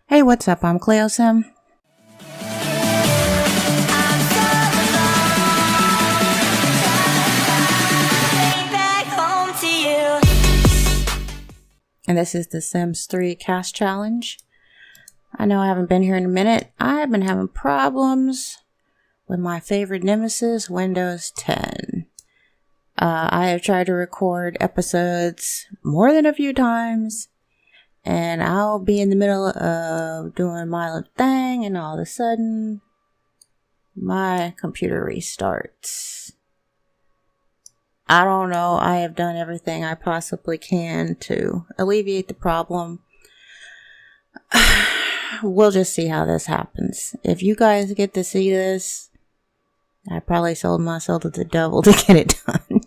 Hey, what's up? I'm CleoSim. And this is the Sims 3 Caste Challenge. I know I haven't been here in a minute. I've been having problems with my favorite nemesis, Windows 10. I have tried to record episodes more than a few times, and I'll be in the middle of doing my little thing, and all of a sudden, my computer restarts. I don't know. I have done everything I possibly can to alleviate the problem. We'll just see how this happens. If you guys get to see this, I probably sold my soul to the devil to get it done.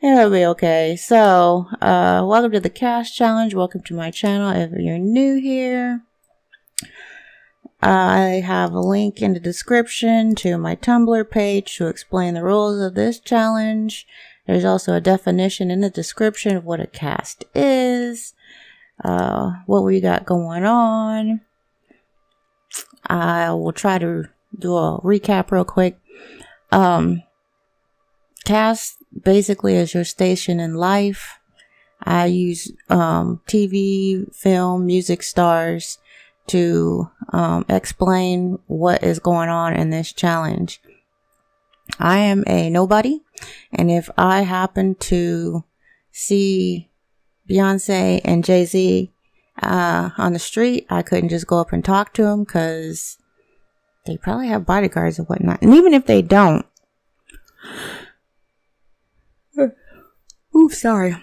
It'll be okay. So, welcome to the Caste Challenge. Welcome to my channel. If you're new here, I have a link in the description to my Tumblr page to explain the rules of this challenge. There's also a definition in the description of what a caste is, what we got going on. I will try to do a recap real quick. Caste basically is your station in life. I use TV, film, music stars to explain what is going on in this challenge. I am a nobody, and if I happen to see Beyonce and Jay-Z on the street, I couldn't just go up and talk to them because they probably have bodyguards and whatnot. And even if they don't, sorry.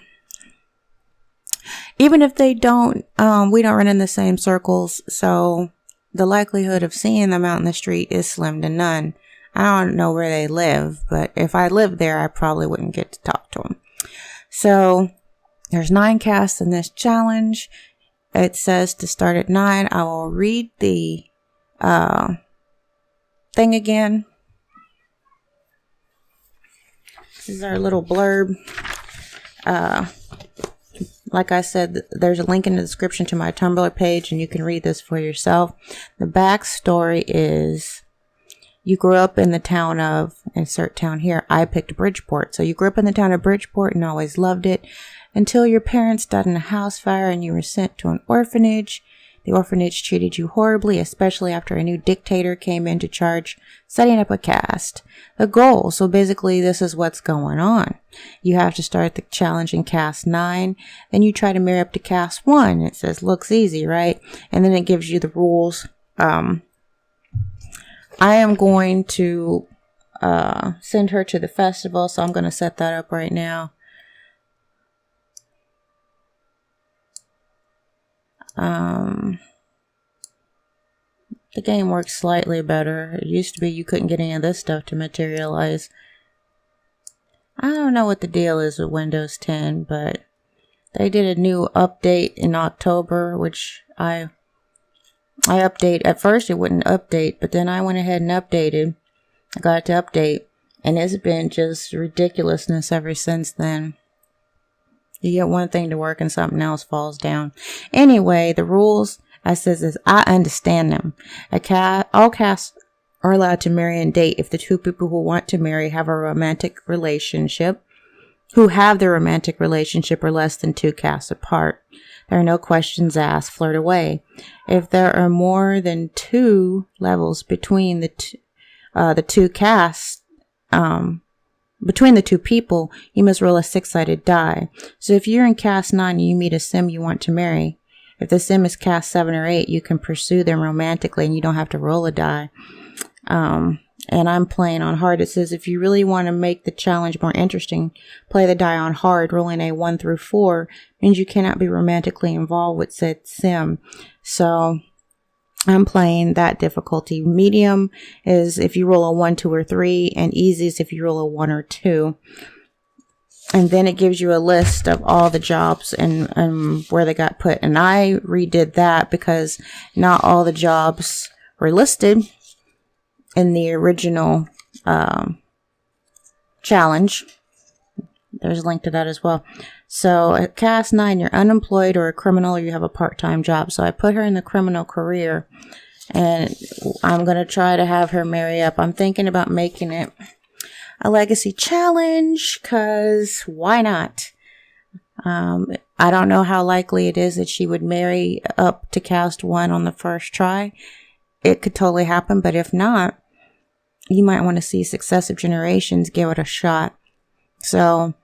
Even if they don't, we don't run in the same circles, so the likelihood of seeing them out in the street is slim to none. I don't know where they live, but if I lived there, I probably wouldn't get to talk to them. So, there's 9 castes in this challenge. It says to start at 9. I will read the thing again. This is our little blurb. Like I said, there's a link in the description to my Tumblr page, and you can read this for yourself. The backstory is you grew up in the town of, insert town here, I picked Bridgeport. So you grew up in the town of Bridgeport and always loved it until your parents died in a house fire and you were sent to an orphanage. The orphanage treated you horribly, especially after a new dictator came into charge, setting up a caste. The goal, so basically this is what's going on. You have to start the challenge in Caste 9, then you try to marry up to Caste 1. It says, looks easy, right? And then it gives you the rules. I am going to send her to the festival, so I'm going to set that up right now. The game works slightly better. It used to be you couldn't get any of this stuff to materialize. I don't know what the deal is with Windows 10, but they did a new update in October, which I update. At first it wouldn't update, but then I went ahead and updated. I got it to update, and it's been just ridiculousness ever since then. You get one thing to work and something else falls down. Anyway, the rules, I says, is I understand them. All castes are allowed to marry and date if the two people who want to marry have a romantic relationship, who have their romantic relationship are less than 2 castes apart. There are no questions asked, flirt away. If there are more than 2 levels between the two castes, between the 2 people, you must roll a 6-sided die. So if you're in Caste 9 and you meet a sim you want to marry, if the sim is Caste 7 or 8, you can pursue them romantically and you don't have to roll a die. And I'm playing on hard. It says if you really want to make the challenge more interesting, play the die on hard. Rolling a 1 through 4 means you cannot be romantically involved with said sim. So I'm playing that difficulty. Medium is if you roll a 1, 2, or 3, and easy is if you roll a 1 or 2. And then it gives you a list of all the jobs and where they got put. And I redid that because not all the jobs were listed in the original challenge. There's a link to that as well. So at Caste 9, you're unemployed or a criminal, or you have a part-time job. So I put her in the criminal career, and I'm going to try to have her marry up. I'm thinking about making it a legacy challenge, because why not? I don't know how likely it is that she would marry up to Caste 1 on the first try. It could totally happen, but if not, you might want to see successive generations give it a shot. So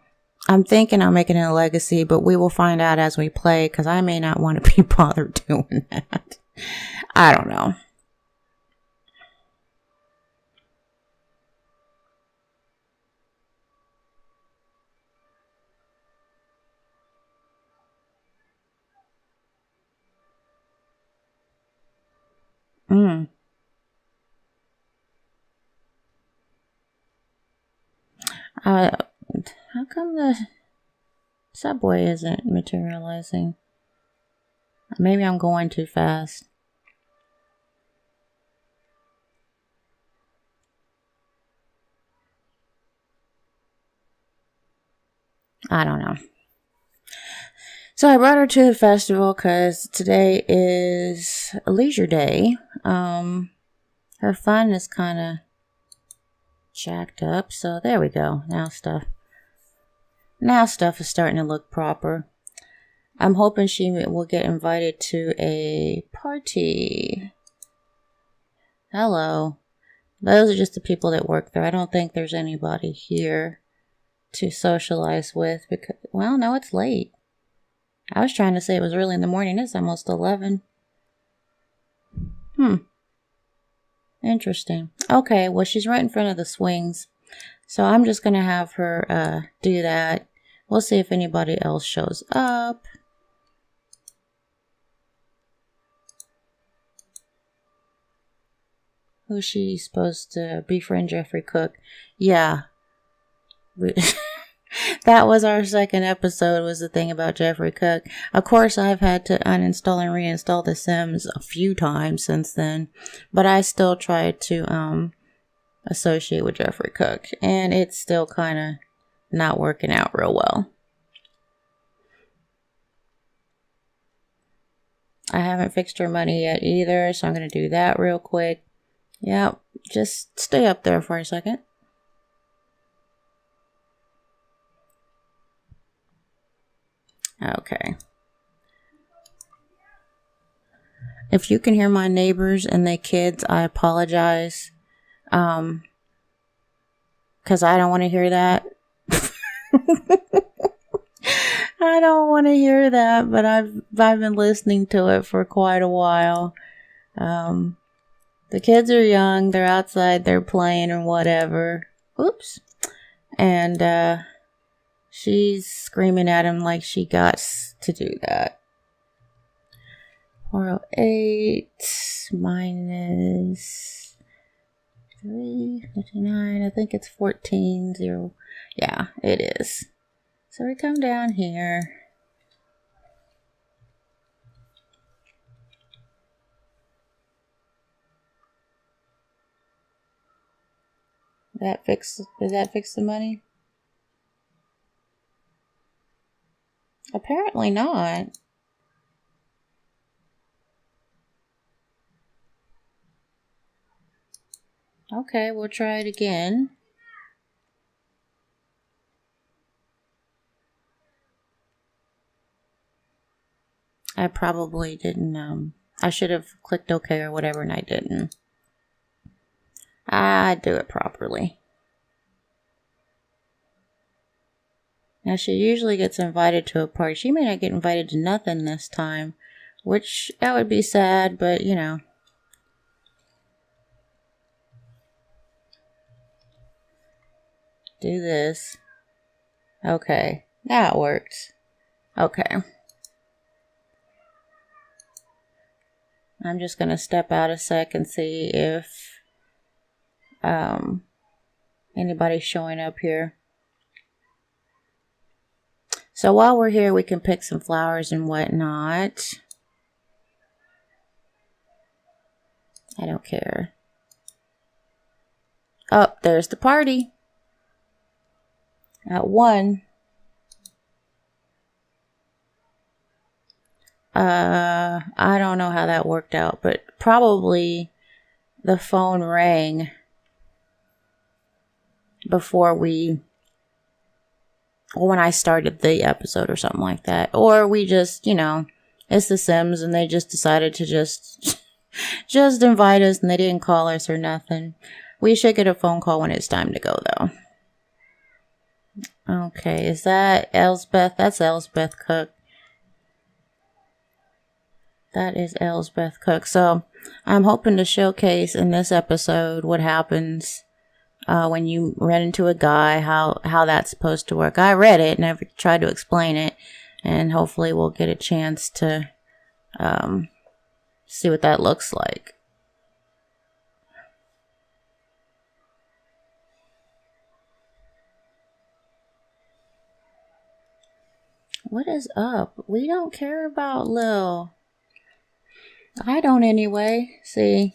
I'm thinking I'm making it a legacy, but we will find out as we play, because I may not want to be bothered doing that. I don't know. How come the subway isn't materializing? Maybe I'm going too fast. I don't know. So I brought her to the festival because today is a leisure day. Her fun is kind of jacked up. So there we go. Now stuff is starting to look proper. I'm hoping she will get invited to a party. Hello. Those are just the people that work there. I don't think there's anybody here to socialize with because, well, no, it's late. I was trying to say it was early in the morning. It's almost 11. Interesting. Okay, well, she's right in front of the swings. So I'm just going to have her do that. We'll see if anybody else shows up. Who's she supposed to befriend? Jeffrey Cook? Yeah. That was our second episode, was the thing about Jeffrey Cook. Of course, I've had to uninstall and reinstall the Sims a few times since then. But I still try to associate with Jeffrey Cook. And it's still kind of not working out real well. I haven't fixed her money yet either, so I'm going to do that real quick. Yep, just stay up there for a second. Okay. If you can hear my neighbors and their kids, I apologize. Because I don't want to hear that. I don't want to hear that, but I've been listening to it for quite a while. The kids are young, they're outside, they're playing and whatever. Oops. And she's screaming at him like she got to do that. 408 minus 359. I think it's 14.0. Yeah, it is. So we come down here. Does that fix the money? Apparently not. Okay, we'll try it again. I probably didn't, I should have clicked OK or whatever, and I didn't. I do it properly. Now, she usually gets invited to a party. She may not get invited to nothing this time, which, that would be sad, but, you know. Do this. Okay, that works. Okay. I'm just going to step out a sec and see if anybody's showing up here. So while we're here, we can pick some flowers and whatnot. I don't care. Oh, there's the party. At 1. I don't know how that worked out, but probably the phone rang before when I started the episode or something like that. Or we just, it's the Sims and they just decided to just invite us and they didn't call us or nothing. We should get a phone call when it's time to go though. Okay, is that Elsbeth? That's Elsbeth Cook. That is Elsbeth Cook. So I'm hoping to showcase in this episode what happens when you run into a guy, how that's supposed to work. I read it and I've tried to explain it, and hopefully we'll get a chance to see what that looks like. What is up? We don't care about Lil. I don't anyway. See,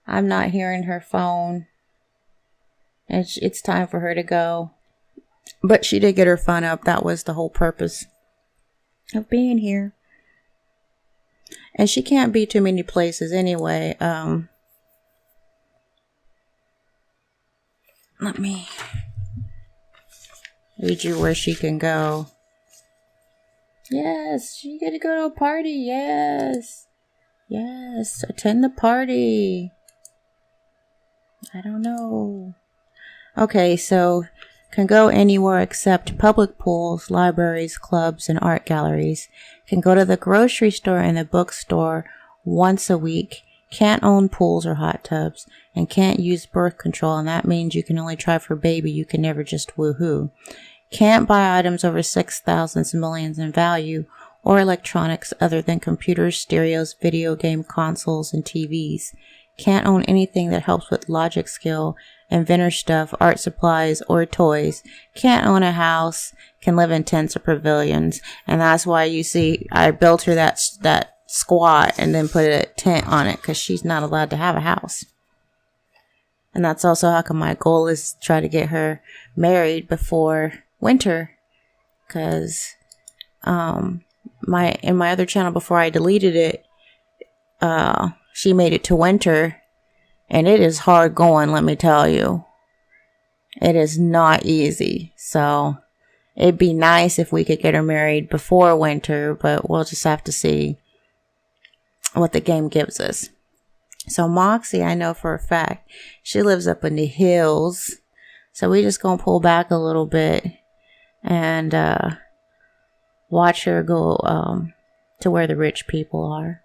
I'm not hearing her phone. It's time for her to go. But she did get her fun up. That was the whole purpose of being here. And she can't be too many places anyway. Let me read you where she can go. Yes, you get to go to a party. Yes. Yes, attend the party. I don't know. Okay, so can go anywhere except public pools, libraries, clubs, and art galleries. Can go to the grocery store and the bookstore once a week. Can't own pools or hot tubs. And can't use birth control, and that means you can only try for baby. You can never just woohoo. Can't buy items over 6,000 millions in value or electronics other than computers, stereos, video game consoles, and TVs. Can't own anything that helps with logic skill, inventor stuff, art supplies, or toys. Can't own a house. Can live in tents or pavilions. And that's why you see I built her that squat and then put a tent on it, because she's not allowed to have a house. And that's also how come my goal is to try to get her married before winter, because in my other channel before I deleted it, she made it to winter, and it is hard going, let me tell you. It is not easy. So it'd be nice if we could get her married before winter, but we'll just have to see what the game gives us. So Moxie, I know for a fact, she lives up in the hills. So we just gonna pull back a little bit and watch her go to where the rich people are.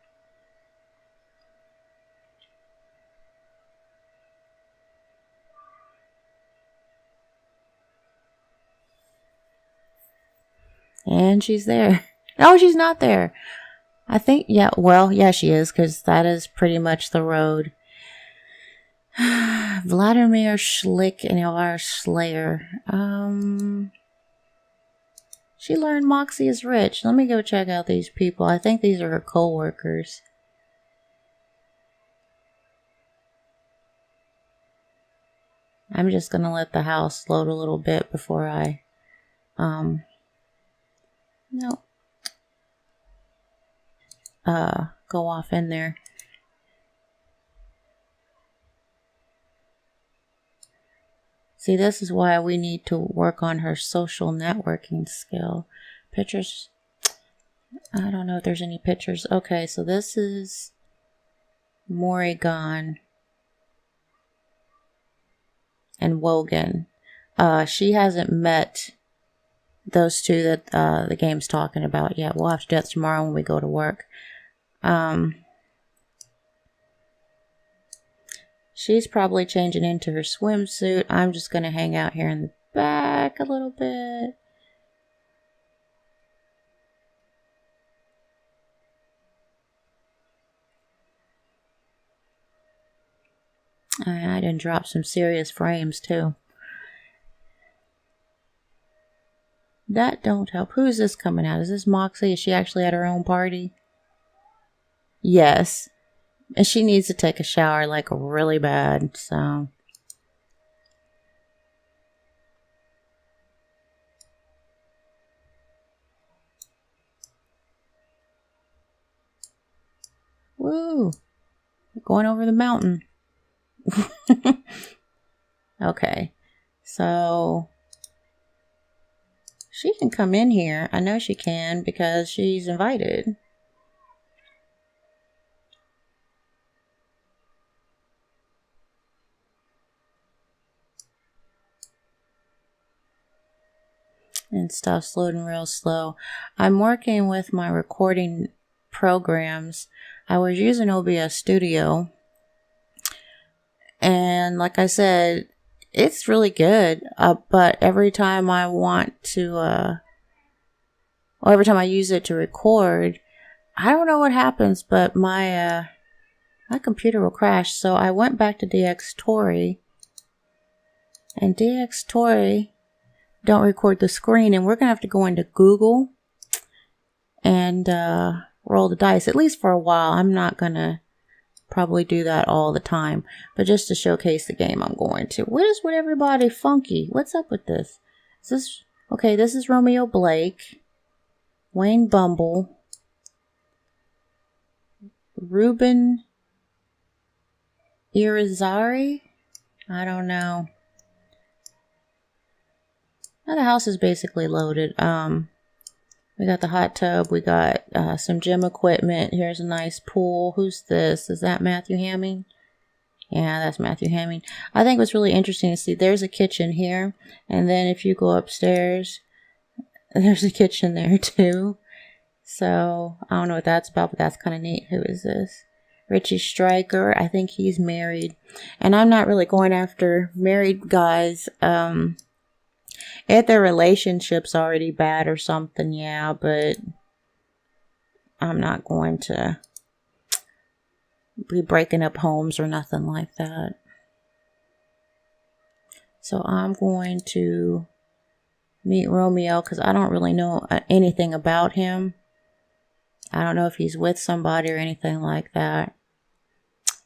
And she's there. No, she's not there. I think, yeah, she is, because that is pretty much the road. Vladimir Schlick and Elvira Slayer. She learned Moxie is rich. Let me go check out these people. I think these are her co-workers. I'm just gonna let the house load a little bit before I, go off in there. See, this is why we need to work on her social networking skill. Pictures. I don't know if there's any pictures. Okay, so this is Morrigan and Wogan. She hasn't met those two that the game's talking about yet. We'll have to do that tomorrow when we go to work. She's probably changing into her swimsuit. I'm just going to hang out here in the back a little bit. I done dropped some serious frames too. That don't help. Who's this coming out? Is this Moxie? Is she actually at her own party? Yes. And she needs to take a shower like really bad, so. Woo! Going over the mountain. Okay. So she can come in here. I know she can because she's invited. And stuff's loading real slow. I'm working with my recording programs. I was using OBS Studio. And like I said, it's really good. But every time I want to, or every time I use it to record, I don't know what happens, but my computer will crash. So I went back to DxTory. And DxTory don't record the screen, and we're gonna have to go into Google and roll the dice, at least for a while. I'm not gonna probably do that all the time, but just to showcase the game, I'm going to. What is with everybody funky? What's up with this? Is this okay? This is Romeo Blake, Wayne Bumble, Ruben Irizarry. I don't know. Now the house is basically loaded. We got the hot tub. We got some gym equipment. Here's a nice pool. Who's this? Is that Matthew Hamming? Yeah, that's Matthew Hamming. I think what's really interesting to see, there's a kitchen here. And then if you go upstairs, there's a kitchen there too. So, I don't know what that's about, but that's kind of neat. Who is this? Richie Stryker. I think he's married. And I'm not really going after married guys. If their relationship's already bad or something, yeah, but I'm not going to be breaking up homes or nothing like that. So I'm going to meet Romeo because I don't really know anything about him. I don't know if he's with somebody or anything like that,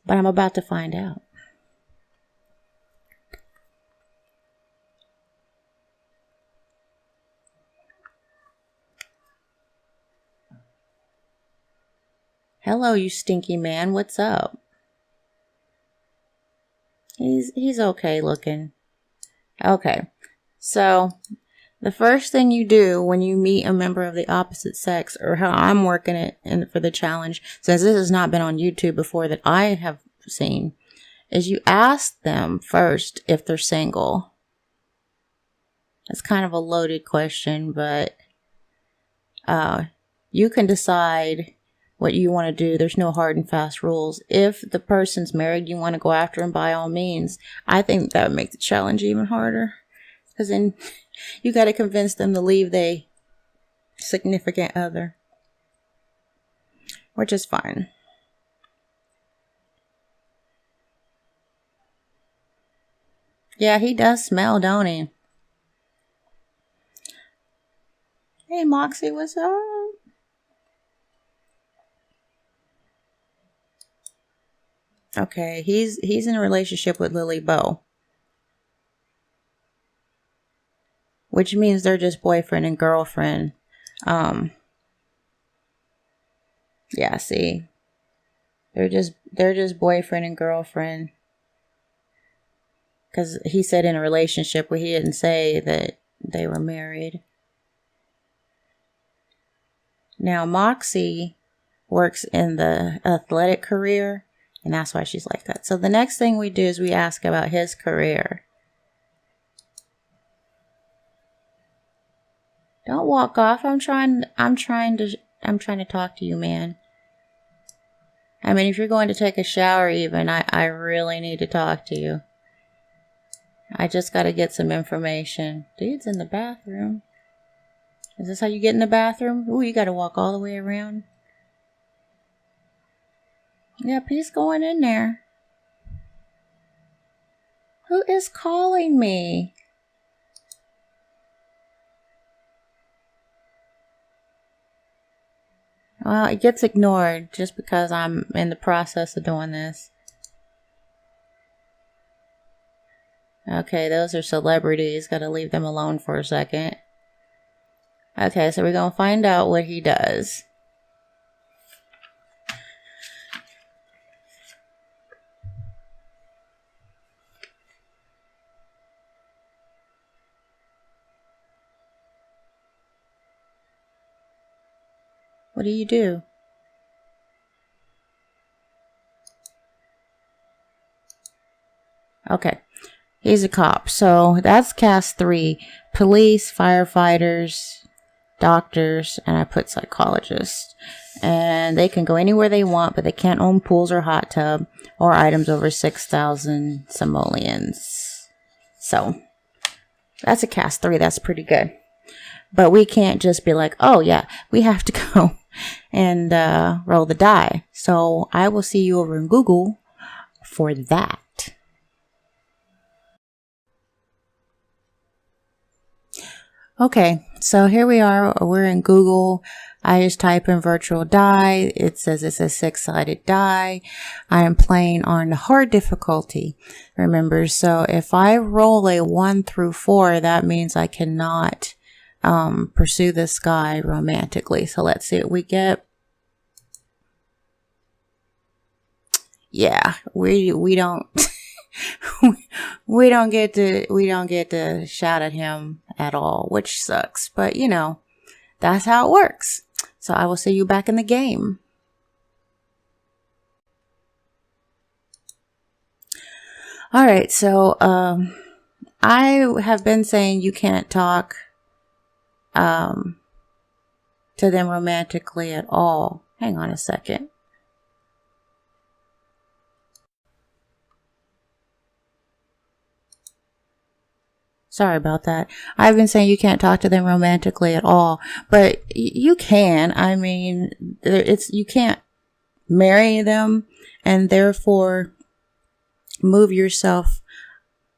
but I'm about to find out. Hello, you stinky man. What's up? He's okay looking. Okay. So, the first thing you do when you meet a member of the opposite sex, or how I'm working it for the challenge, since this has not been on YouTube before that I have seen, is you ask them first if they're single. It's kind of a loaded question, but you can decide what you want to do. There's no hard and fast rules. If the person's married, you want to go after him by all means. I think that would make the challenge even harder. Because then you got to convince them to leave their significant other. Which is fine. Yeah, he does smell, don't he? Hey, Moxie, what's up? Okay, he's in a relationship with Lily Bow. Which means they're just boyfriend and girlfriend. Yeah, see. They're just boyfriend and girlfriend. Because he said in a relationship, but he didn't say that they were married. Now, Moxie works in the athletic career. And that's why she's like that. So the next thing we do is we ask about his career. Don't walk off. I'm trying to talk to you, man. I mean, if you're going to take a shower even, I really need to talk to you. I just got to get some information. Dude's in the bathroom. Is this how you get in the bathroom? Ooh, you got to walk all the way around. Yep, he's going in there. Who is calling me? Well, it gets ignored just because I'm in the process of doing this. Okay, those are celebrities. Gotta leave them alone for a second. Okay, so we're gonna find out what he does. What do you do? Okay. He's a cop. So that's Caste 3. Police, firefighters, doctors, and I put psychologists. And they can go anywhere they want, but they can't own pools or hot tub or items over 6,000 simoleons. So that's a Caste 3. That's pretty good. But we can't just be like, oh yeah, we have to go and roll the die. So I will see you over in Google for that. Okay, so here we are. We're in Google. I just type in virtual die. It says it's a 6-sided die. I am playing on hard difficulty. Remember, so if I roll a 1 through 4, that means I cannot pursue this guy romantically. So let's see what we get. Yeah, we don't we don't get to shout at him at all, which sucks. But you know, that's how it works. So I will see you back in the game. All right, so I have been saying you can't talk to them romantically at all. Hang on a second. Sorry about that. I've been saying you can't talk to them romantically at all, but you can. I mean, you can't marry them and therefore move yourself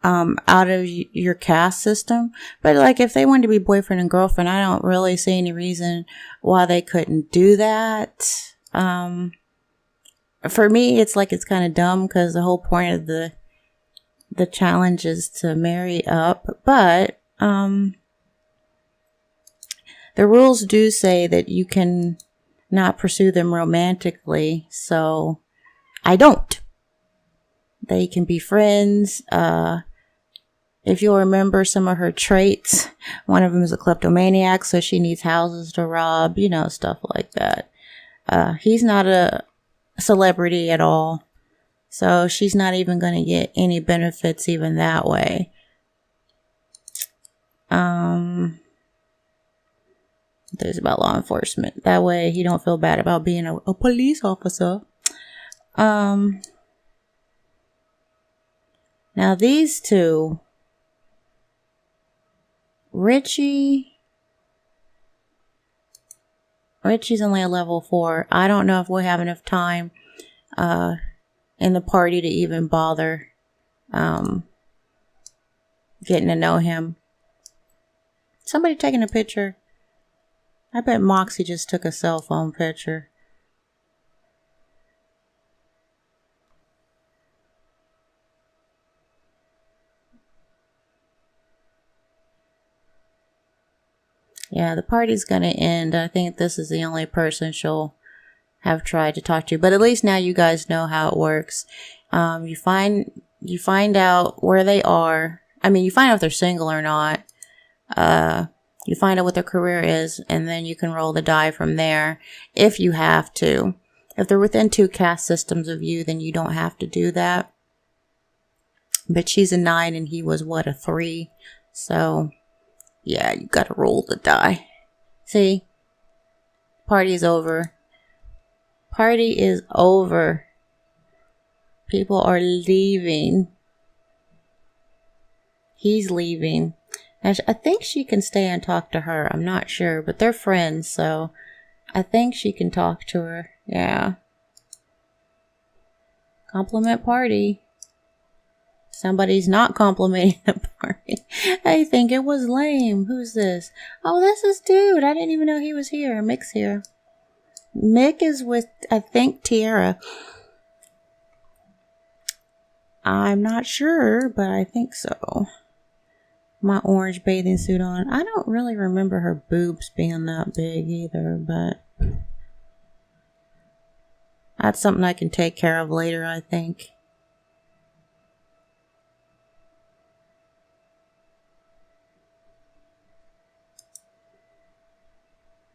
out of your caste system. But like if they wanted to be boyfriend and girlfriend, I don't really see any reason why they couldn't do that. For me, it's like it's kind of dumb because the whole point of the challenge is to marry up, but the rules do say that you can not pursue them romantically, so I don't. They can be friends. If you'll remember some of her traits, one of them is a kleptomaniac, so she needs houses to rob, you know, stuff like that. He's not a celebrity at all. So she's not even going to get any benefits even that way. There's about law enforcement. That way he don't feel bad about being a police officer. Now these two, Richie's only a level 4. I don't know if we'll have enough time in the party to even bother getting to know him. Somebody taking a picture. I bet Moxie just took a cell phone picture. Yeah, the party's gonna end. I think this is the only person she'll have tried to talk to, but at least now you guys know how it works. You find out where they are. I mean, you find out if they're single or not. You find out what their career is, and then you can roll the die from there if you have to. If they're within 2 caste systems of you, then you don't have to do that. But she's a 9 and he was what, a 3? So yeah, you gotta roll the die. See? Party's over. Party is over. People are leaving. He's leaving. I think she can stay and talk to her. I'm not sure, but they're friends, so I think she can talk to her. Yeah. Compliment party. Somebody's not complimenting the party. I think it was lame. Who's this? Oh, this is dude. I didn't even know he was here. Mick's here. Mick is with, I think, Tiara. I'm not sure, but I think so. My orange bathing suit on. I don't really remember her boobs being that big either, but that's something I can take care of later, I think.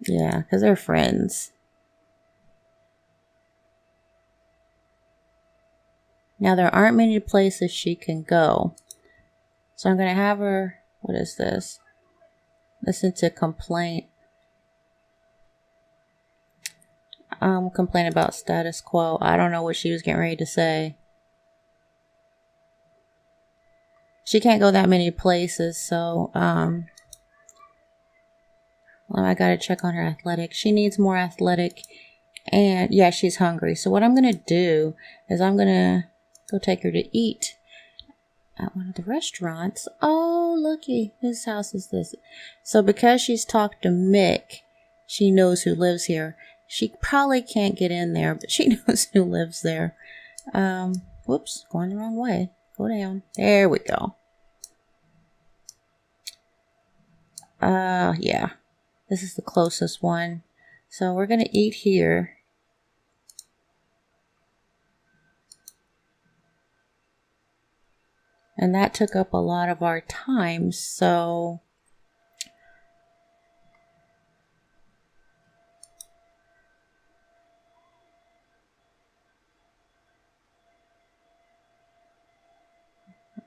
Yeah, because they're friends. Now, there aren't many places she can go. So I'm going to have her, what is this? Listen to complaint. Complain about status quo. I don't know what she was getting ready to say. She can't go that many places, so, well, I gotta check on her athletic. She needs more athletic, and, yeah, she's hungry. So what I'm gonna do is I'm gonna go take her to eat at one of the restaurants. Oh, looky, whose house is this? So because she's talked to Mick, she knows who lives here. She probably can't get in there, but she knows who lives there. Whoops, going the wrong way. Go down. There we go. Yeah. This is the closest one. So we're going to eat here. And that took up a lot of our time, so...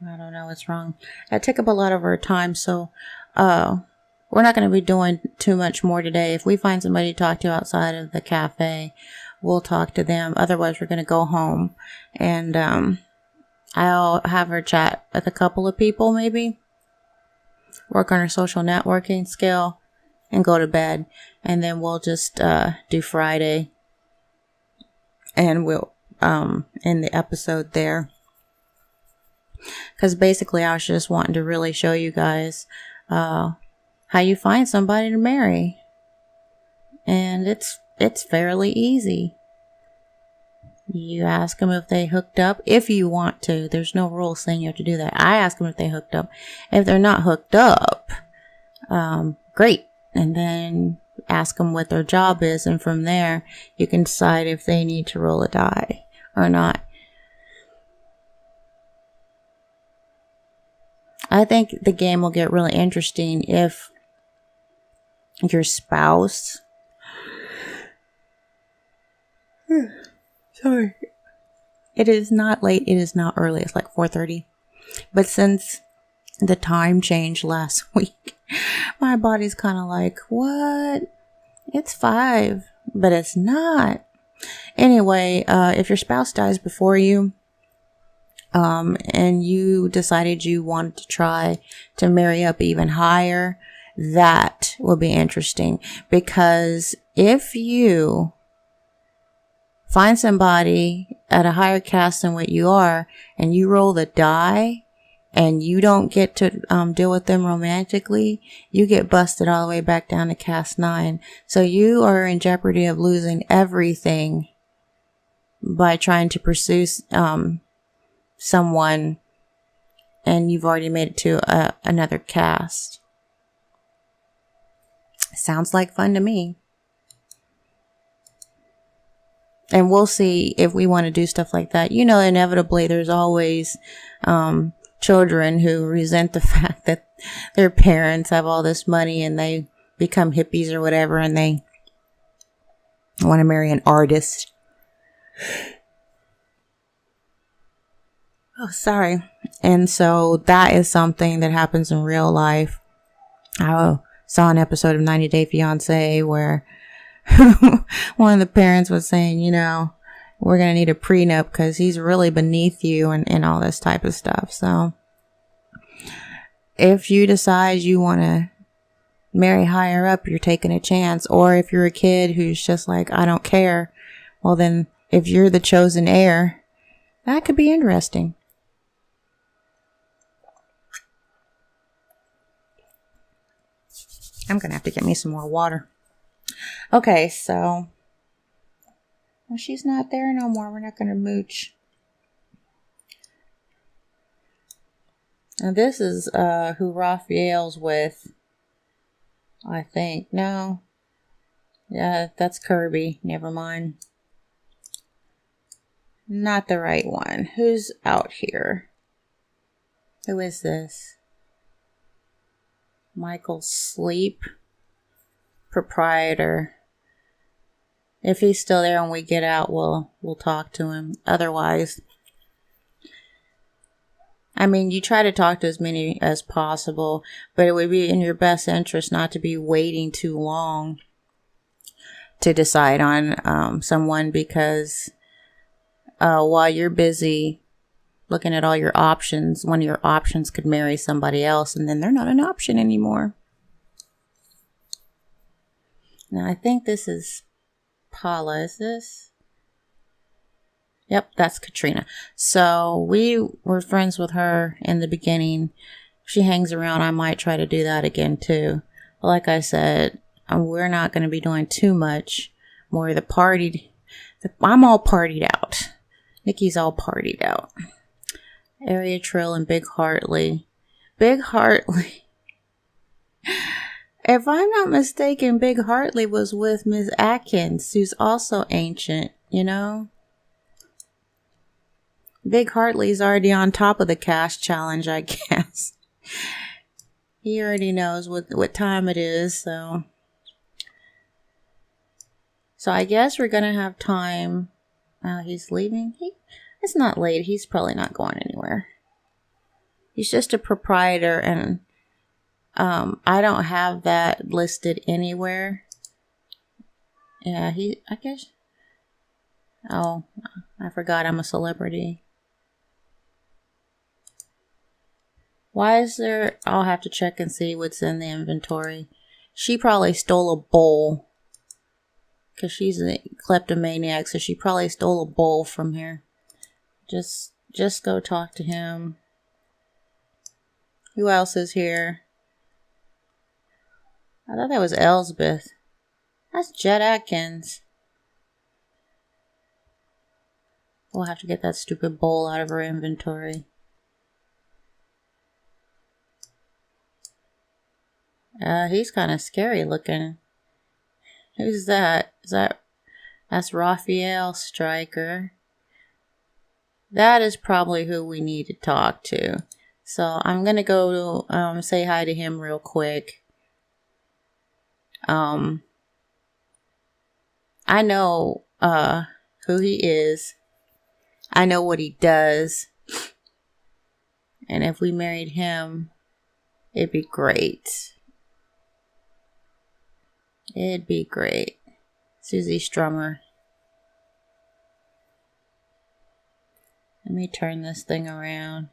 I don't know what's wrong. That took up a lot of our time, so we're not going to be doing too much more today. If we find somebody to talk to outside of the cafe, we'll talk to them. Otherwise, we're going to go home, and I'll have her chat with a couple of people, maybe work on her social networking skill, and go to bed. And then we'll just do Friday, and we'll end the episode there. Because basically I was just wanting to really show you guys how you find somebody to marry. And it's fairly easy. You ask them if they hooked up, if you want to. There's no rule saying you have to do that. I ask them if they hooked up. If they're not hooked up, great. And then ask them what their job is. And from there, you can decide if they need to roll a die or not. I think the game will get really interesting if your spouse... Sorry. It is not late. It is not early. It's like 4:30. But since the time changed last week, my body's kind of like, what? It's 5. But it's not. Anyway, if your spouse dies before you, and you decided you wanted to try to marry up even higher, that will be interesting. Because if you find somebody at a higher caste than what you are, and you roll the die, and you don't get to deal with them romantically, you get busted all the way back down to caste 9. So you are in jeopardy of losing everything by trying to pursue someone, and you've already made it to another caste. Sounds like fun to me. And we'll see if we want to do stuff like that. You know, inevitably there's always children who resent the fact that their parents have all this money and they become hippies or whatever, and they want to marry an artist. Oh, sorry. And so that is something that happens in real life. I saw an episode of 90 Day Fiancé where one of the parents was saying, you know, we're going to need a prenup because he's really beneath you and all this type of stuff. So if you decide you want to marry higher up, you're taking a chance. Or if you're a kid who's just like, I don't care, well then if you're the chosen heir, that could be interesting. I'm going to have to get me some more water. Okay, so... well, she's not there no more. We're not going to mooch. Now, this is who Raphael's with. I think. No. Yeah, that's Kirby. Never mind. Not the right one. Who's out here? Who is this? Michael Sleep, proprietor. If he's still there when we get out, we'll talk to him. Otherwise, I mean, you try to talk to as many as possible, but it would be in your best interest not to be waiting too long to decide on someone, because while you're busy looking at all your options, one of your options could marry somebody else, and then they're not an option anymore. Now, I think this is Paula. Is this? Yep, that's Katrina. So we were friends with her in the beginning. She hangs around. I might try to do that again too. But like I said, we're not going to be doing too much more. I'm all partied out. Nikki's all partied out. Area Trill and Big Hartley. Big Hartley. If I'm not mistaken, Big Hartley was with Miss Atkins, who's also ancient, you know? Big Hartley's already on top of the Caste challenge, I guess. He already knows what time it is, so I guess we're gonna have time. He's leaving. It's not late. He's probably not going anywhere. He's just a proprietor, and I don't have that listed anywhere. Yeah, I guess. Oh, I forgot I'm a celebrity. Why is there? I'll have to check and see what's in the inventory. She probably stole a bowl, because she's a kleptomaniac, so she probably stole a bowl from here. Just go talk to him. Who else is here? I thought that was Elsbeth. That's Jet Atkins. We'll have to get that stupid bowl out of her inventory. He's kind of scary looking. Who's that? That's Raphael Stryker. That is probably who we need to talk to. So I'm gonna go say hi to him real quick. I know who he is. I know what he does. And if we married him, it'd be great. It'd be great. Susie Strummer. Let me turn this thing around.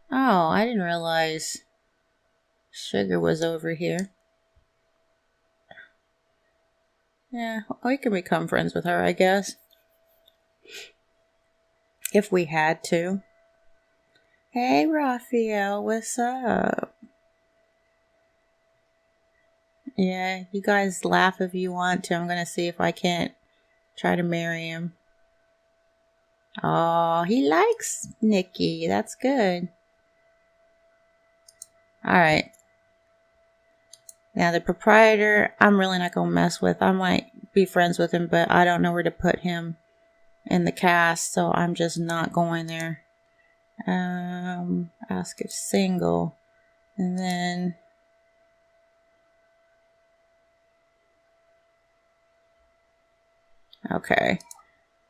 Oh, I didn't realize Sugar was over here. Yeah, we can become friends with her, I guess. If we had to. Hey, Raphael, what's up? Yeah, you guys laugh if you want to. I'm going to see if I can't try to marry him. Oh, he likes Nikki. That's good. Alright. Now, the proprietor, I'm really not going to mess with. I might be friends with him, but I don't know where to put him in the cast, so I'm just not going there. Ask if single. And then... Okay.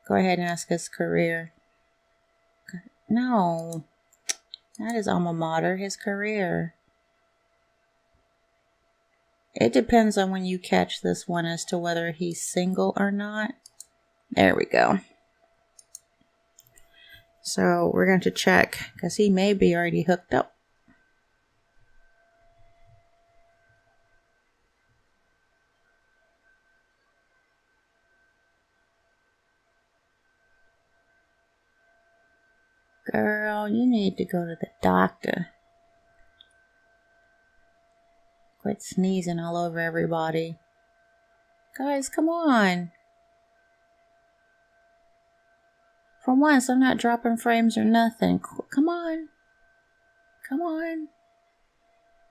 Go ahead and ask his career. No. That is alma mater, his career. It depends on when you catch this one as to whether he's single or not. There we go. So we're going to check, because he may be already hooked up. Girl, you need to go to the doctor. Quit sneezing all over everybody. Guys, come on. For once, I'm not dropping frames or nothing. Come on. Come on.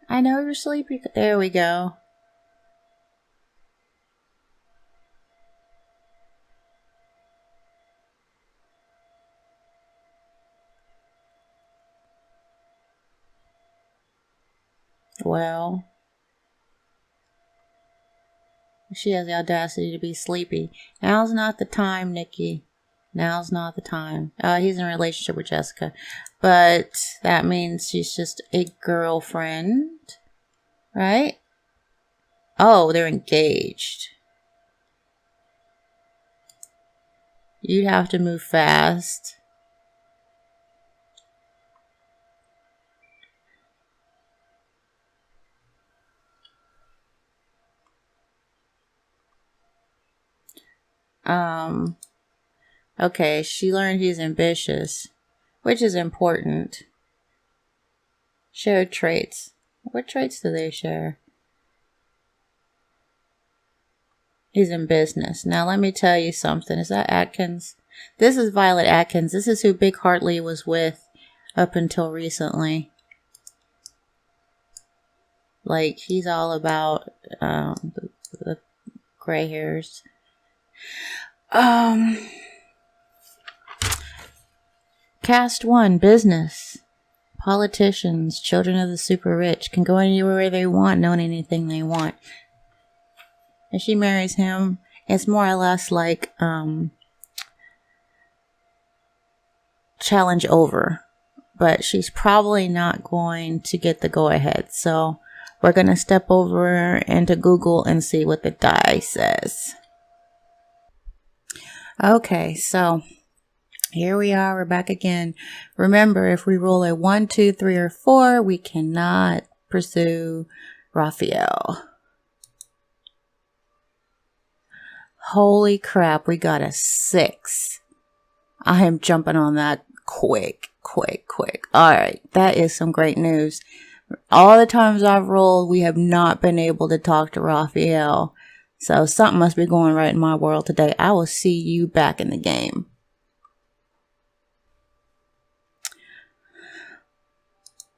I know you're sleepy. There we go. Well, she has the audacity to be sleepy. Now's not the time, Nikki. Now's not the time. He's in a relationship with Jessica. But that means she's just a girlfriend. Right? Oh, they're engaged. You'd have to move fast. Okay, she learned he's ambitious, which is important. Shared traits. What traits do they share? He's in business. Now let me tell you something. Is that Atkins? This is Violet Atkins. This is who Big Hartley was with up until recently. Like, he's all about the gray hairs. Caste 1, business. Politicians, children of the super rich, can go anywhere they want, knowing anything they want. If she marries him, it's more or less like challenge over. But she's probably not going to get the go-ahead. So we're going to step over into Google and see what the die says. Okay, so here we are. We're back again. Remember, if we roll a 1, 2, 3, or 4, we cannot pursue Raphael. Holy crap, we got a 6. I am jumping on that quick. Alright, that is some great news. All the times I've rolled, we have not been able to talk to Raphael. So something must be going right in my world today. I will see you back in the game.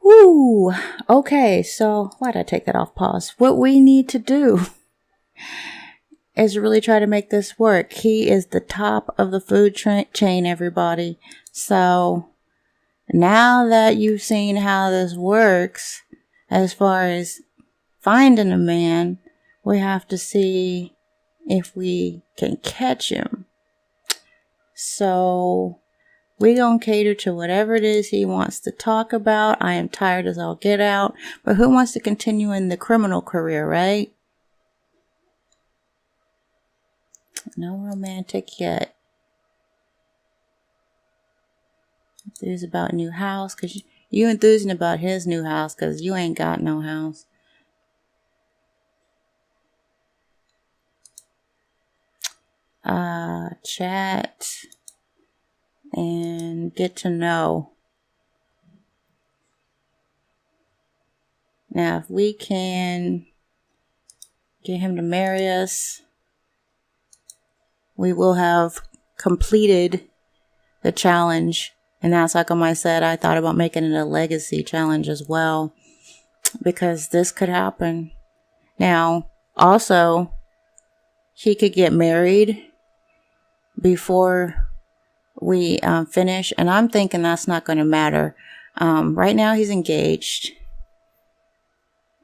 Woo! Okay, so why did I take that off pause? What we need to do is really try to make this work. He is the top of the food chain, everybody. So now that you've seen how this works, as far as finding a man, we have to see if we can catch him. So we gonna cater to whatever it is he wants to talk about. I am tired as all get out. But who wants to continue in the criminal career, right? No romantic yet. Enthused about new house, because you enthusing about his new house, because you ain't got no house. Chat and get to know. Now, if we can get him to marry us, we will have completed the challenge. And that's like I said, I thought about making it a legacy challenge as well, because this could happen. Now, also, he could get married before we finish, and I'm thinking that's not going to matter. Right now, he's engaged,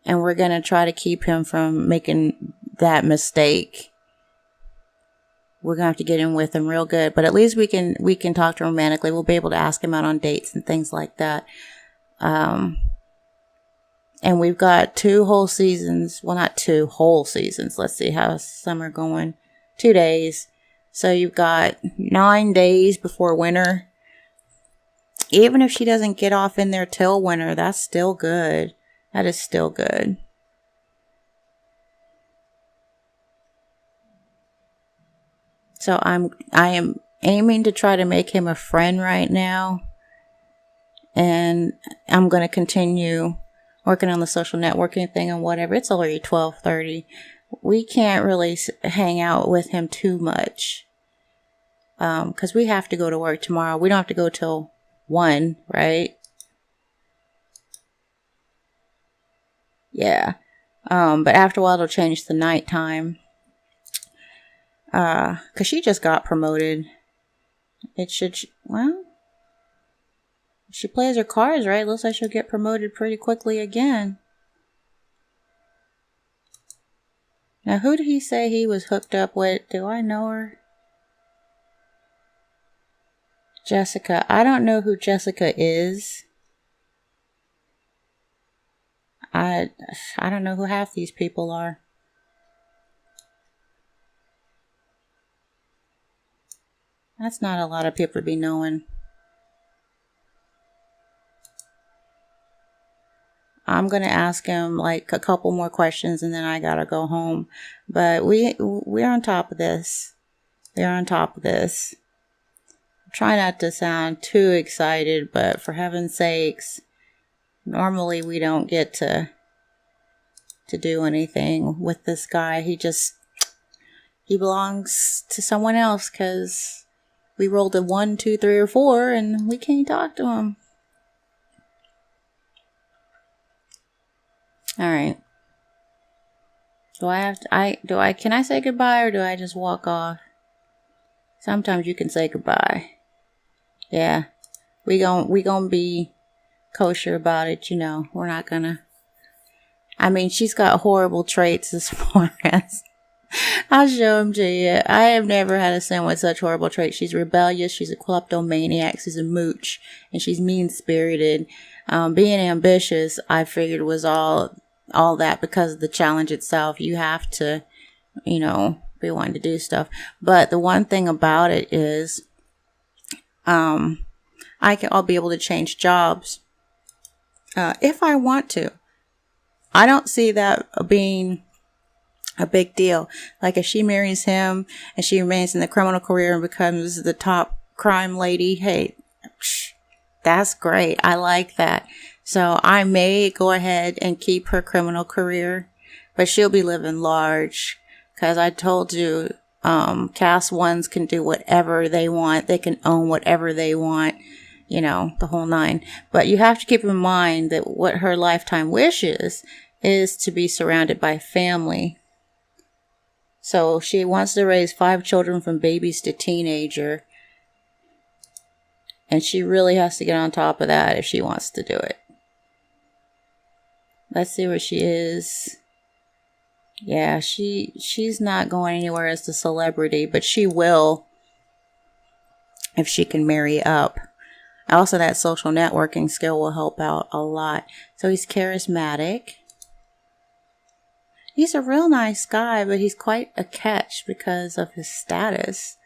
and we're going to try to keep him from making that mistake. We're going to have to get in with him real good, but at least we can talk to him romantically. We'll be able to ask him out on dates and things like that. And we've got 2 whole seasons. Well, not 2 whole seasons. Let's see how's summer going. 2 days. So you've got 9 days before winter. Even if she doesn't get off in there till winter, that's still good. That is still good. So I am aiming to try to make him a friend right now. And I'm going to continue working on the social networking thing and whatever. It's already 12:30. We can't really hang out with him too much. Because we have to go to work tomorrow. We don't have to go till 1, right? Yeah. But after a while, it'll change to nighttime. Because she just got promoted. It should, well, if she plays her cards right, looks like she'll get promoted pretty quickly again. Now, who did he say he was hooked up with? Do I know her? Jessica. I don't know who Jessica is. I don't know who half these people are. That's not a lot of people to be knowing. I'm going to ask him like a couple more questions and then I got to go home. But we're on top of this. They're on top of this. Try not to sound too excited, but for heaven's sakes, normally we don't get to do anything with this guy. He belongs to someone else because we rolled a 1, 2, 3, or 4 and we can't talk to him. All right. Can I say goodbye or do I just walk off? Sometimes you can say goodbye. Yeah. We gon' be kosher about it, you know. We're not gonna. I mean, she's got horrible traits as far as. I'll show them to you. I have never had a son with such horrible traits. She's rebellious. She's a kleptomaniac. She's a mooch. And she's mean-spirited. Being ambitious, I figured was all that because of the challenge itself. You have to, you know, be wanting to do stuff. But the one thing about it is, I'll be able to change jobs, if I want to. I don't see that being a big deal. Like if she marries him and she remains in the criminal career and becomes the top crime lady, hey, that's great. I like that. So I may go ahead and keep her criminal career, but she'll be living large because I told you, Caste 1s can do whatever they want. They can own whatever they want, you know, the whole 9. But you have to keep in mind that what her lifetime wish is to be surrounded by family. So she wants to raise 5 children from babies to teenager. And she really has to get on top of that if she wants to do it. Let's see where she is. Yeah, she's not going anywhere as the celebrity, but she will if she can marry up. Also, that social networking skill will help out a lot. So he's charismatic. He's a real nice guy, but he's quite a catch because of his status.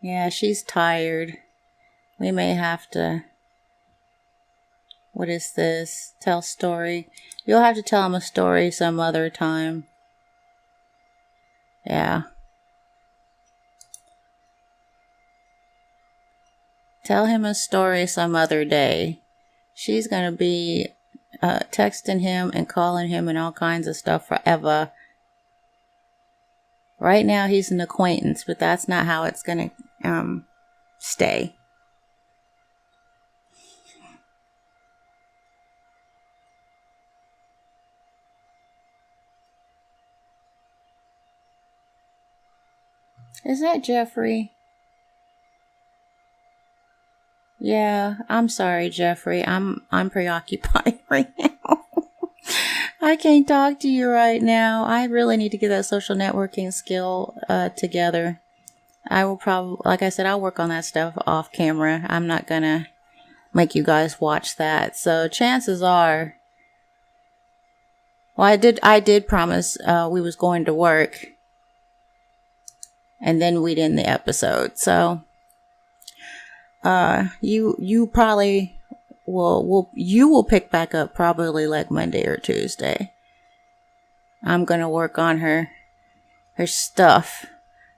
Yeah, she's tired. We may have to... What is this? Tell story. You'll have to tell him a story some other time. Yeah. Tell him a story some other day. She's going to be texting him and calling him and all kinds of stuff forever. Right now he's an acquaintance, but that's not how it's going to stay. Is that Jeffrey? Yeah, I'm sorry, Jeffrey. I'm preoccupied right now. I can't talk to you right now. I really need to get that social networking skill together. I will probably, like I said, I'll work on that stuff off camera. I'm not gonna make you guys watch that. So chances are, well, I did promise we was going to work, and then we'd end the episode. So you probably will pick back up probably like Monday or Tuesday. I'm gonna work on her stuff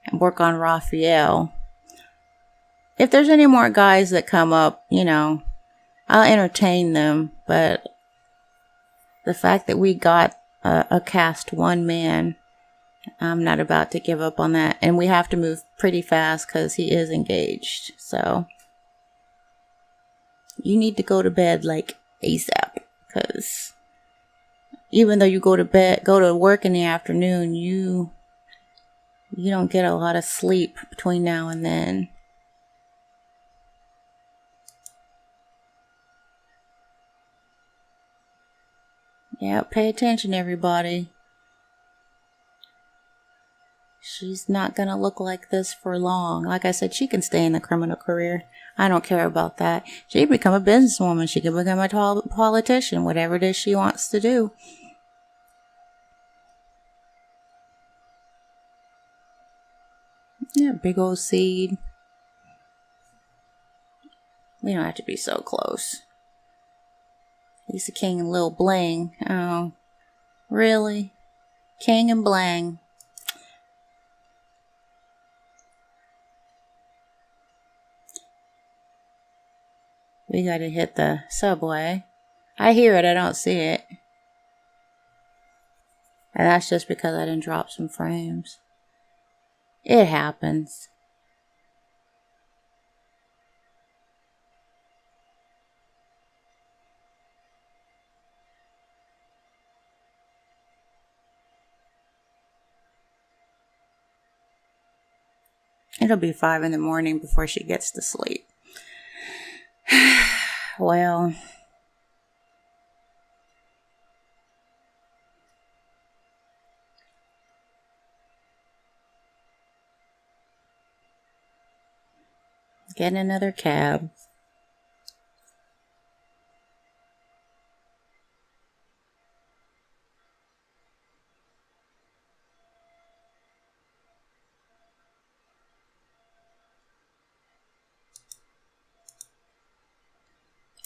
and work on Raphael. If there's any more guys that come up, you know, I'll entertain them. But the fact that we got a Caste 1 man, I'm not about to give up on that. And we have to move pretty fast because he is engaged. So you need to go to bed like ASAP, because even though you go to work in the afternoon, you don't get a lot of sleep between now and then. Yeah, pay attention, everybody. She's not going to look like this for long. Like I said, she can stay in the criminal career. I don't care about that. She can become a businesswoman. She can become a politician. Whatever it is she wants to do. Yeah, big old seed. We don't have to be so close. He's the king and Lil Bling. Oh, really? King and Bling. We gotta hit the subway. I hear it, I don't see it. And that's just because I didn't drop some frames. It happens. It'll be 5 in the morning before she gets to sleep. Well, get another cab.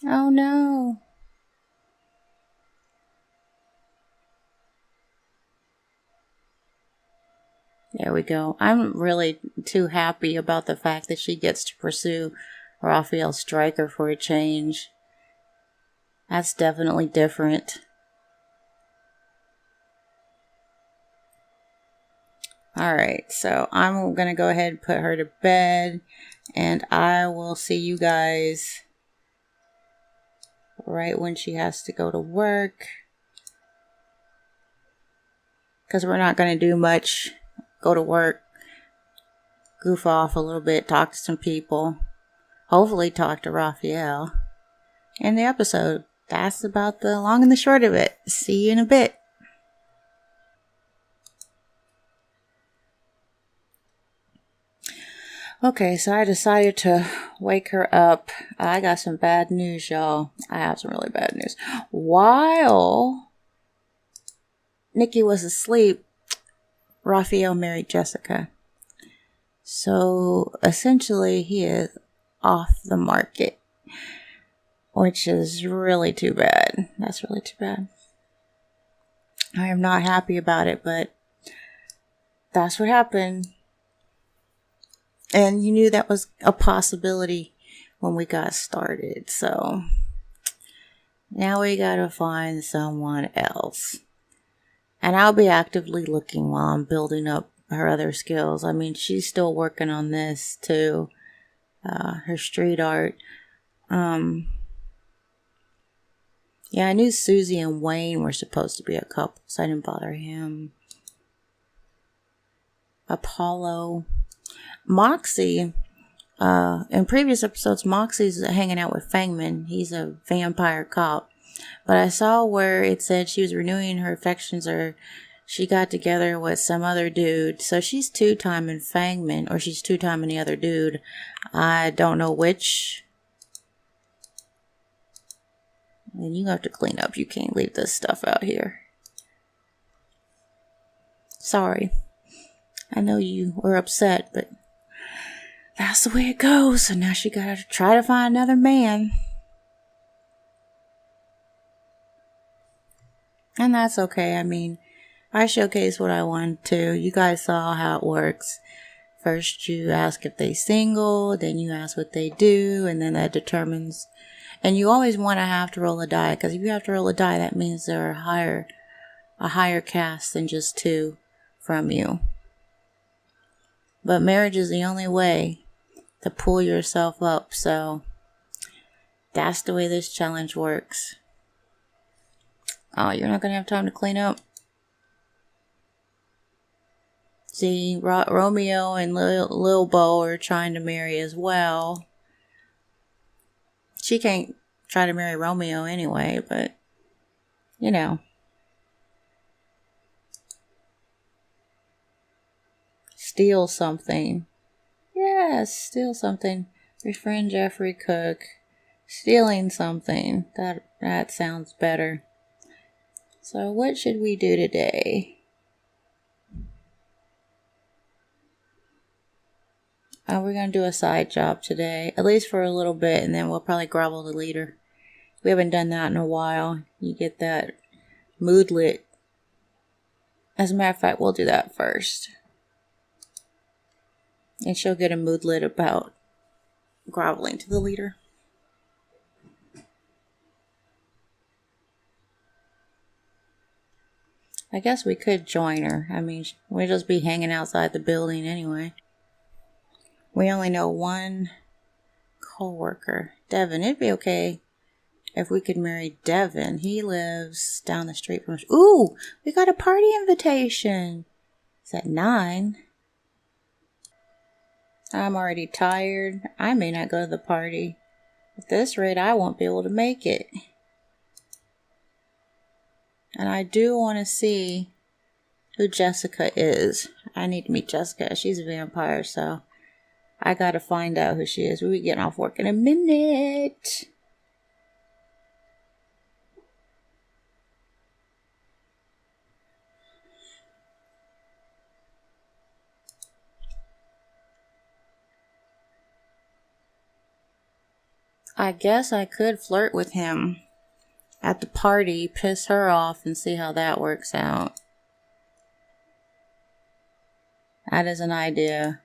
Oh no. There we go. I'm really too happy about the fact that she gets to pursue Raphael Stryker for a change. That's definitely different. Alright, so I'm going to go ahead and put her to bed. And I will see you guys right when she has to go to work. Because we're not going to do much. Go to work. Goof off a little bit. Talk to some people. Hopefully talk to Raphael. In the episode. That's about the long and the short of it. See you in a bit. Okay, so I decided to wake her up. I got some bad news, y'all. I have some really bad news. While Nikki was asleep, Raphael married Jessica. So essentially, he is off the market, which is really too bad. That's really too bad. I am not happy about it, but that's what happened. And you knew that was a possibility when we got started. So now we gotta find someone else. And I'll be actively looking while I'm building up her other skills. I mean, she's still working on this too. Her street art. Yeah, I knew Susie and Wayne were supposed to be a couple, so I didn't bother him. Apollo. Moxie, in previous episodes, Moxie's hanging out with Fangman. He's a vampire cop. But I saw where it said she was renewing her affections, or she got together with some other dude. So she's two-timing Fangman, or she's two-timing the other dude. I don't know which. And you have to clean up. You can't leave this stuff out here. Sorry. I know you were upset, but that's the way it goes. So now she gotta try to find another man. And that's okay. I mean, I showcased what I wanted to. You guys saw how it works. First you ask if they single, then you ask what they do, and then that determines. And you always want to have to roll a die, because if you have to roll a die, that means they're a higher caste than just two from you. But marriage is the only way to pull yourself up, so that's the way this challenge works. Oh, you're not going to have time to clean up? See, Romeo and Lil Bo are trying to marry as well. She can't try to marry Romeo anyway, but, you know. steal something. Yes, steal something. Befriend Jeffrey Cook. Stealing something. That sounds better. So what should we do today? We're going to do a side job today. At least for a little bit. And then we'll probably grovel the leader. We haven't done that in a while. You get that moodlet. As a matter of fact, we'll do that first. And she'll get a moodlet about groveling to the leader. I guess we could join her. I mean, we'll just be hanging outside the building anyway. We only know one co-worker. Devin, it'd be okay if we could marry Devin. He lives down the street from us. Ooh, we got a party invitation. It's at 9. I'm already tired. I may not go to the party. At this rate, I won't be able to make it. And I do want to see who Jessica is. I need to meet Jessica. She's a vampire, so I gotta find out who she is. We'll be getting off work in a minute. I guess I could flirt with him at the party, piss her off, and see how that works out. That is an idea.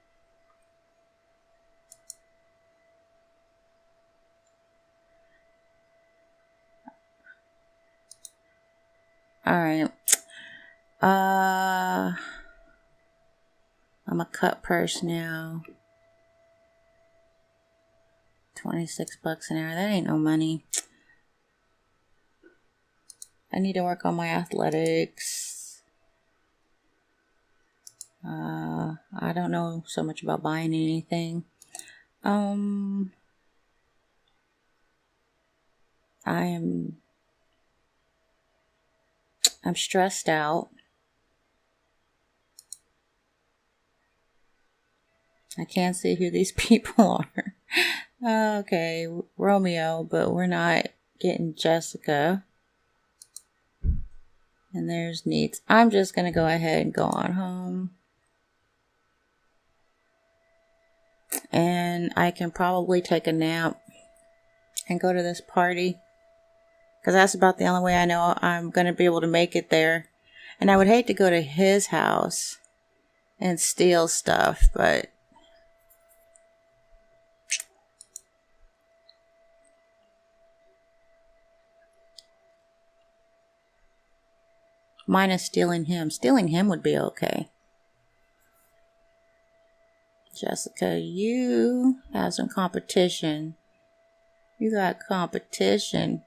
Alright. I'm a cut purse now. $26 an hour. That ain't no money. I need to work on my athletics. I don't know so much about buying anything. I'm stressed out. I can't see who these people are. Okay, Romeo, but we're not getting Jessica. And there's Neats. I'm just going to go ahead and go on home. And I can probably take a nap and go to this party. Because that's about the only way I know I'm going to be able to make it there. And I would hate to go to his house and steal stuff, but minus stealing him. Stealing him would be okay. Jessica, you have some competition. You got competition.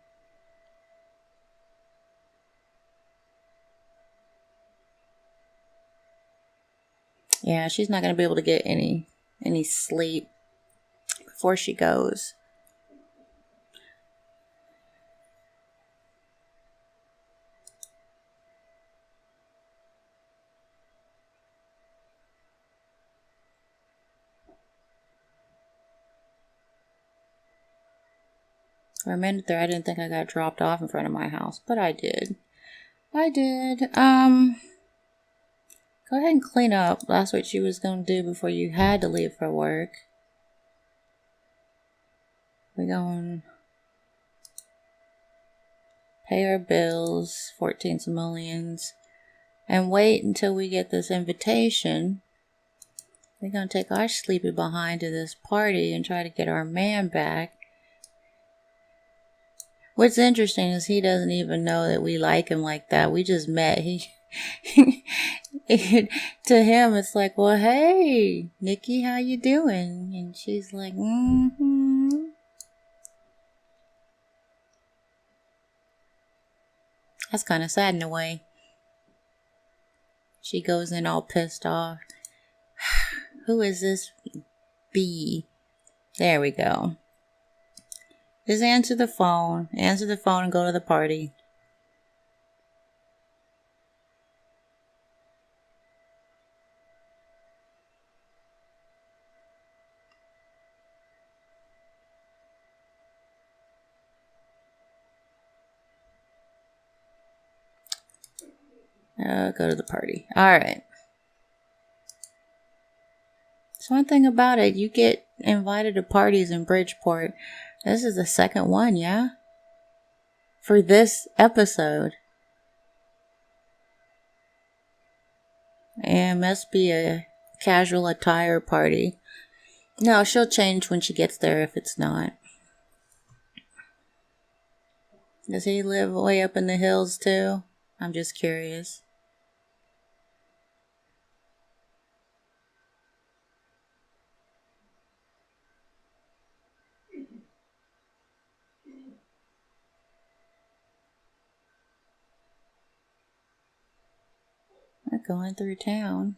Yeah, she's not going to be able to get any sleep before she goes. For a minute there, I didn't think I got dropped off in front of my house, but I did. Go ahead and clean up. That's what you was going to do before you had to leave for work. We're going to pay our bills, 14 simoleons, and wait until we get this invitation. We're going to take our sleepy behind to this party and try to get our man back. What's interesting is he doesn't even know that we like him like that. We just met. To him, it's like, well, hey, Nikki, how you doing? And she's like, mm-hmm. That's kind of sad in a way. She goes in all pissed off. Who is this B? There we go. Just answer the phone. Answer the phone and go to the party. Go to the party. Alright. So one thing about it, you get invited to parties in Bridgeport. This is the second one, yeah? For this episode. And must be a casual attire party. No, she'll change when she gets there if it's not. Does he live way up in the hills too? I'm just curious. We're going through town.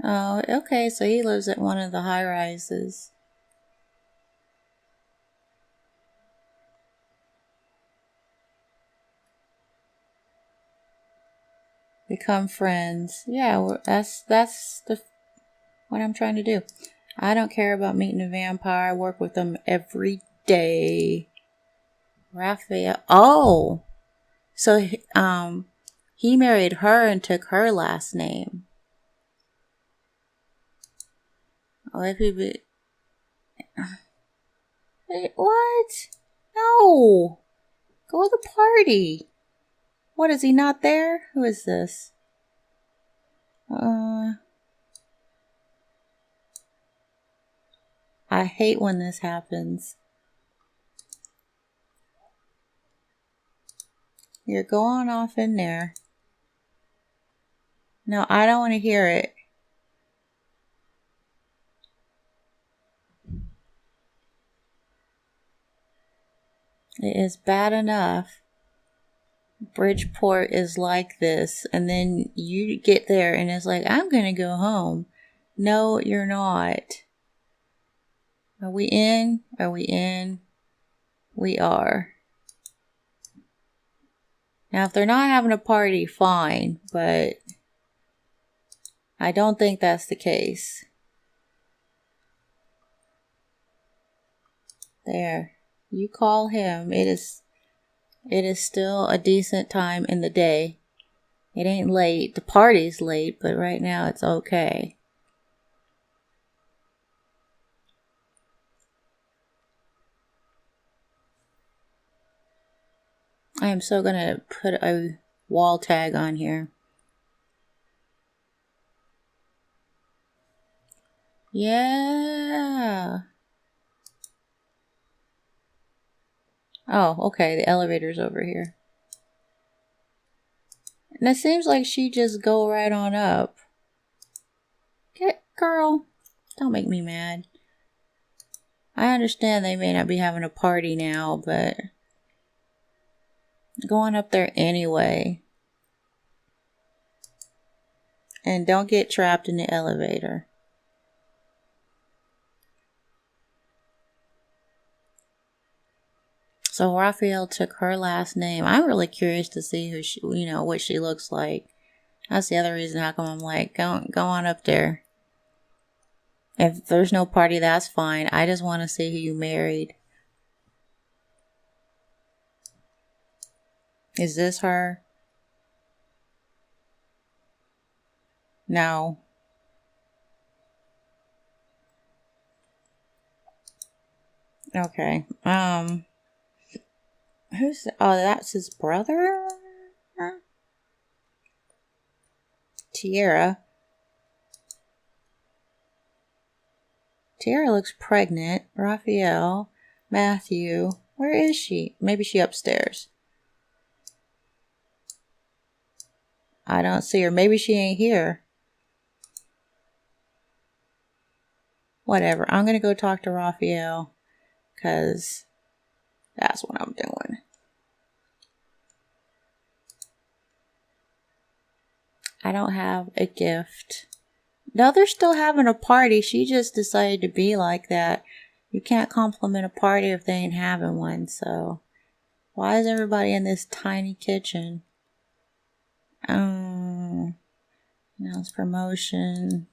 Oh, okay, so he lives at one of the high rises. Become friends. Yeah, that's what I'm trying to do. I don't care about meeting a vampire. I work with them every day. Raphael. Oh, so he married her and took her last name. Oh, if he be. Wait, what? No. Go to the party. What, is he not there? Who is this? I hate when this happens. You're going off in there. No, I don't want to hear it. It is bad enough. Bridgeport is like this, and then you get there and it's like, I'm gonna go home. No, you're not. Are we in? Are we in? We are. Now, if they're not having a party, fine, but I don't think that's the case. There. You call him. It is still a decent time in the day. It ain't late. The party's late, but right now it's okay. I am so gonna put a wall tag on here. Yeah. Oh, okay. The elevator's over here. And it seems like she just go right on up. Girl, don't make me mad. I understand they may not be having a party now, but go on up there anyway. And don't get trapped in the elevator. So Raphael took her last name. I'm really curious to see who she, what she looks like. That's the other reason how come I'm like, go on up there. If there's no party, that's fine. I just want to see who you married. Is this her? No. Okay. Who's... Oh, that's his brother? Tiara. Tiara looks pregnant. Raphael. Matthew. Where is she? Maybe she upstairs. I don't see her. Maybe she ain't here. Whatever. I'm going to go talk to Raphael. Because that's what I'm doing. I don't have a gift. No, they're still having a party. She just decided to be like that. You can't compliment a party if they ain't having one, so... Why is everybody in this tiny kitchen? Now it's promotion.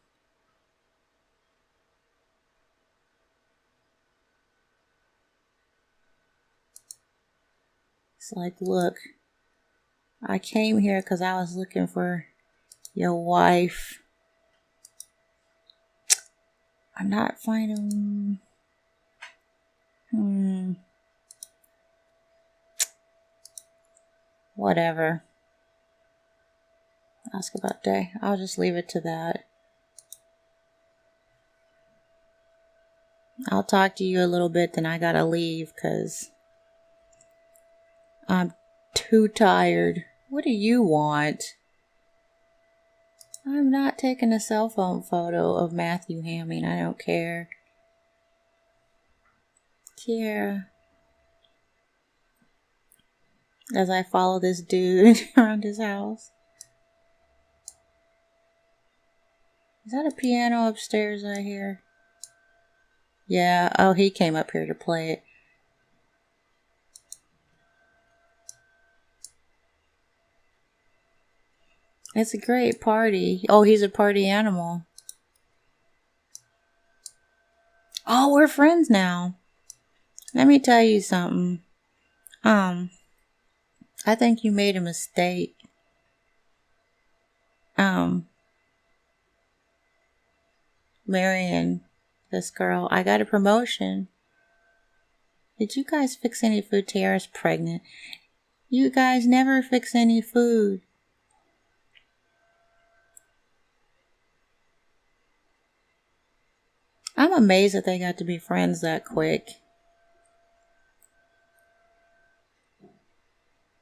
It's like, look. I came here because I was looking for your wife. I'm not finding... Whatever. Ask about day. I'll just leave it to that. I'll talk to you a little bit, then I gotta leave because I'm too tired. What do you want? I'm not taking a cell phone photo of Matthew Hamming. I don't care. Kiara. As I follow this dude around his house. Is that a piano upstairs I hear? Yeah, oh, he came up here to play it. It's a great party. Oh, he's a party animal. Oh, we're friends now. Let me tell you something. I think you made a mistake. Marrying this girl. I got a promotion. Did you guys fix any food? Tiara's pregnant. You guys never fix any food. I'm amazed that they got to be friends that quick.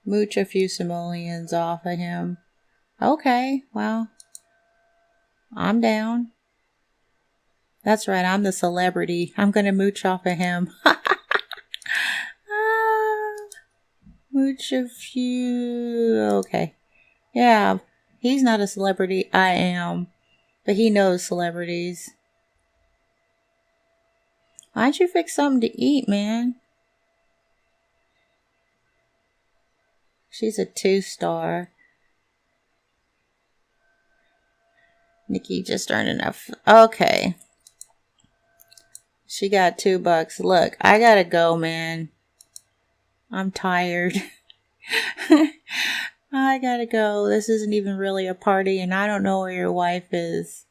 Mooch a few simoleons off of him. Okay, well, I'm down. That's right, I'm the celebrity. I'm gonna mooch off of him. Mooch a few... Okay. Yeah, he's not a celebrity. I am. But he knows celebrities. Why don't you fix something to eat, man? She's a 2-star. Nikki just earned enough. Okay. She got $2. Look, I gotta go, man. I'm tired. I gotta go. This isn't even really a party, and I don't know where your wife is.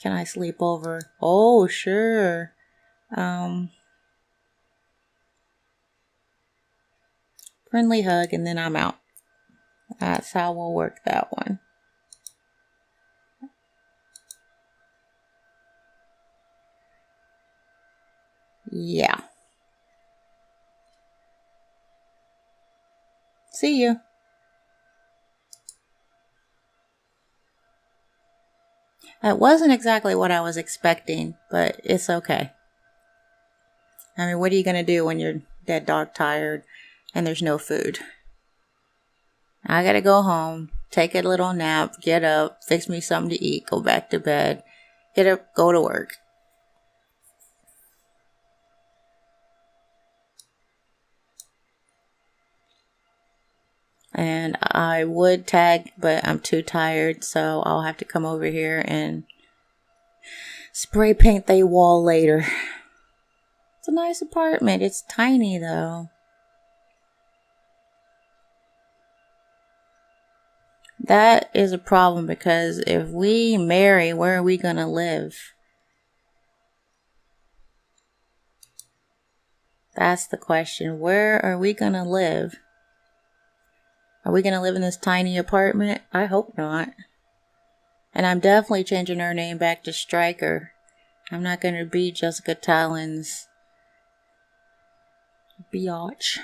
Can I sleep over? Oh, sure. Friendly hug, and then I'm out. That's how we'll work that one. Yeah. See you. That wasn't exactly what I was expecting, but it's okay. I mean, what are you going to do when you're dead dog tired and there's no food? I got to go home, take a little nap, get up, fix me something to eat, go back to bed, get up, go to work. And I would tag, but I'm too tired, so I'll have to come over here and spray paint the wall later. It's a nice apartment. It's tiny, though. That is a problem because if we marry, where are we going to live? That's the question. Where are we going to live? Are we going to live in this tiny apartment? I hope not. And I'm definitely changing her name back to Stryker. I'm not going to be Jessica Talon's biatch.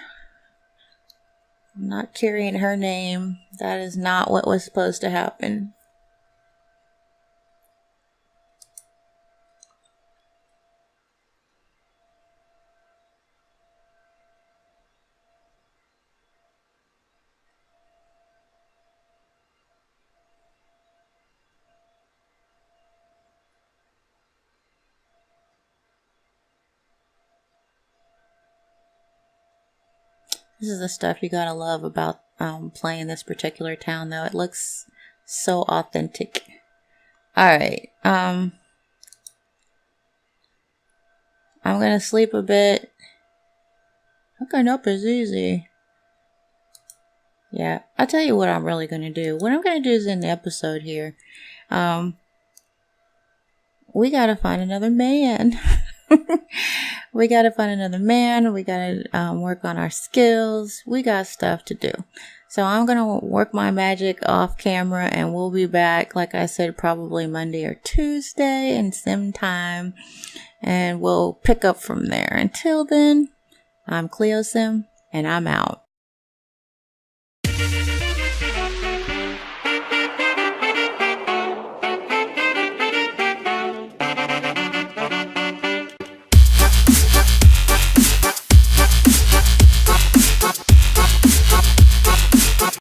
I'm not carrying her name. That is not what was supposed to happen. This is the stuff you gotta love about playing this particular town, though. It looks so authentic. Alright, I'm gonna sleep a bit. Hooking up is easy. Yeah, I'll tell you what I'm really going to do. What I'm going to do is in the episode here, we got to find another man. We got to find another man. We got to work on our skills. We got stuff to do. So I'm going to work my magic off camera, and we'll be back, like I said, probably Monday or Tuesday in sim time. And we'll pick up from there. Until then, I'm CleoSim, and I'm out.